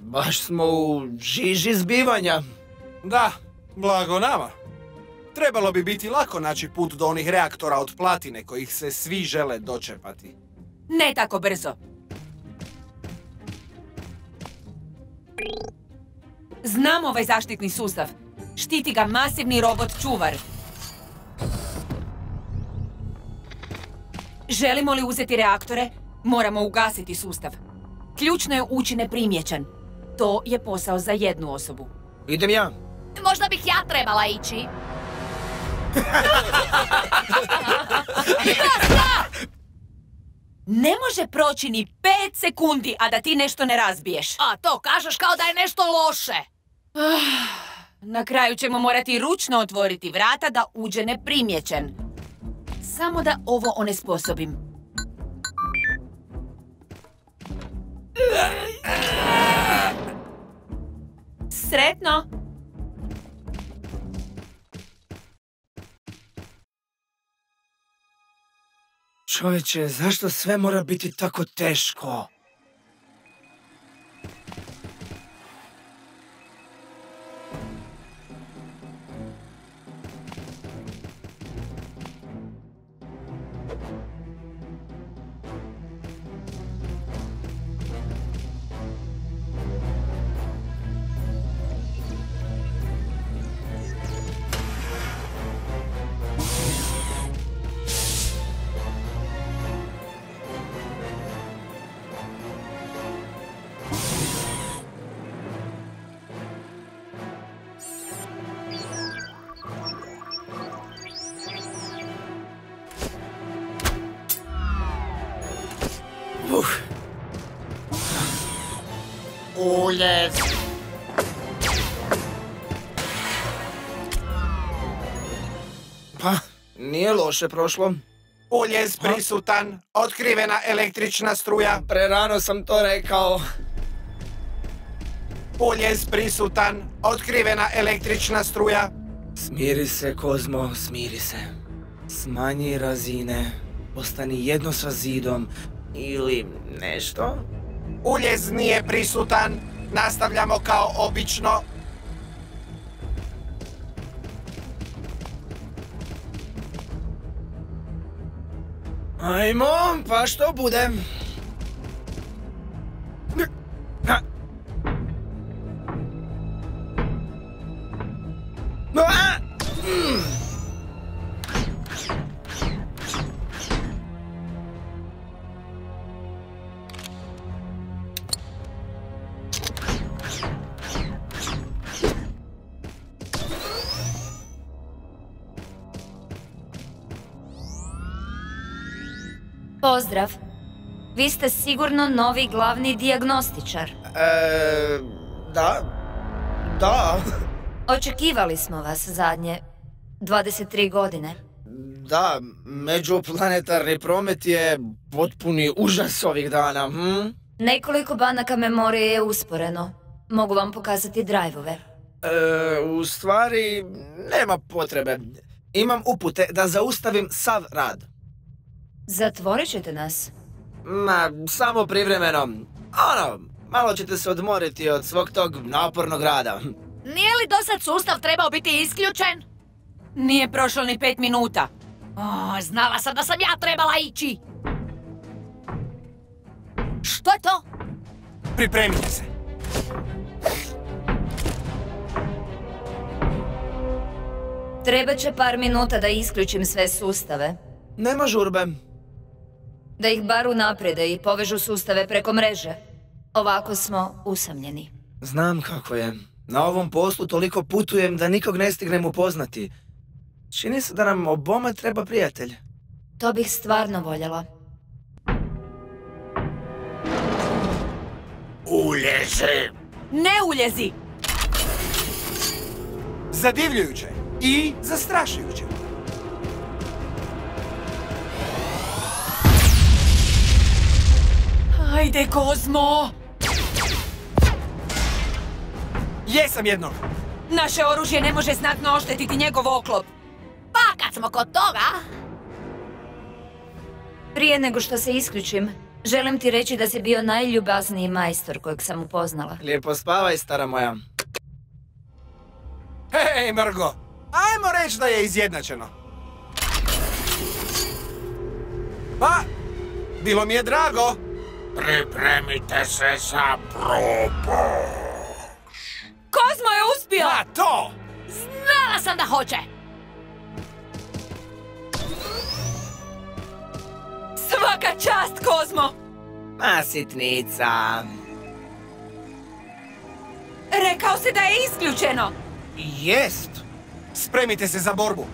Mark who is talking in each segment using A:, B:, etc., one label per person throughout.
A: Baš smo u žiži zbivanja.
B: Da, blago nama. Trebalo bi biti lako naći put do onih reaktora od platine kojih se svi žele dočepati.
C: Ne tako brzo. Znam ovaj zaštitni sustav. Štiti ga masivni robot čuvar. Želimo li uzeti reaktore, moramo ugasiti sustav. Ključno je ući neprimjećan. To je posao za jednu osobu.
A: Idem ja.
D: Možda bih ja trebala ići.
C: Ne može proći ni 5 sekundi, a da ti nešto ne razbiješ.
D: A to kažeš kao da je nešto loše.
C: Na kraju ćemo morati ručno otvoriti vrata da uđe neprimjećen. Samo da ovo onesposobim. Sretno!
A: Čovječe, zašto sve mora biti tako teško?
E: Uljez!
A: Pa, nije loše prošlo.
B: Uljez prisutan, otkrivena električna struja.
A: Prerano sam to rekao.
B: Uljez prisutan, otkrivena električna struja.
A: Smiri se, Kozmo, smiri se. Smanji razine, ostani jedno sa zidom ili nešto.
B: Uljez nije prisutan, nastavljamo kao obično.
A: Ajmo, pa što bude?
F: Pozdrav. Vi ste sigurno novi glavni dijagnostičar.
A: Da.
F: Očekivali smo vas zadnje 23 godine.
A: Da, međuplanetarni promet je potpuni užas ovih dana.
F: Nekoliko banaka memorije je usporeno. Mogu vam pokazati drajvove.
A: U stvari, nema potrebe. Imam upute da zaustavim sav rad.
F: Zatvorit ćete nas?
A: Ma, samo privremeno. Malo ćete se odmoriti od svog tog napornog rada.
D: Nije li dosad sustav trebao biti isključen?
C: Nije prošlo ni 5 minuta.
D: Znala sam da sam ja trebala ići. Što je to?
B: Pripremite se.
F: Treba će par minuta da isključim sve sustave.
A: Nema žurbe.
F: Da ih bar unaprede i povežu sustave preko mreže. Ovako smo usamljeni.
A: Znam kako je. Na ovom poslu toliko putujem da nikog ne stignem upoznati. Čini se da nam oboma treba prijatelj.
F: To bih stvarno voljela.
E: Uljezi!
C: Ne uljezi!
B: Zadivljujuće i zastrašujuće.
C: Ajde, Kozmo!
B: Jesam jednog.
C: Naše oružje ne može znatno oštetiti njegov oklop.
D: Pa kad smo kod toga...
F: Prije nego što se isključim, Želim ti reći da si bio najljubazniji majstor kojeg sam upoznala.
A: Lijepo spavaj, stara moja.
B: Hej, Margo! Ajmo reći da je izjednačeno. Pa, bilo mi je drago.
E: Pripremite se za probu.
C: Kozmo je uspio!
B: A to!
D: Znala sam da hoće.
C: Svaka čast, Kozmo!
A: Ma, sitnica.
C: Rekao si da je isključeno.
A: Jest.
B: Spremite se za borbu.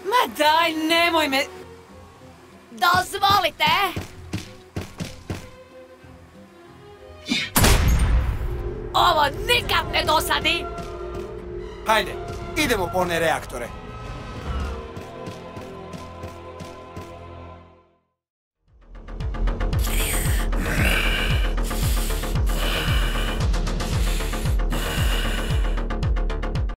C: Ma daj, nemoj me...
D: Dozvolite. Ovo nikad ne dosadi.
B: Hajde, idemo po one reaktore.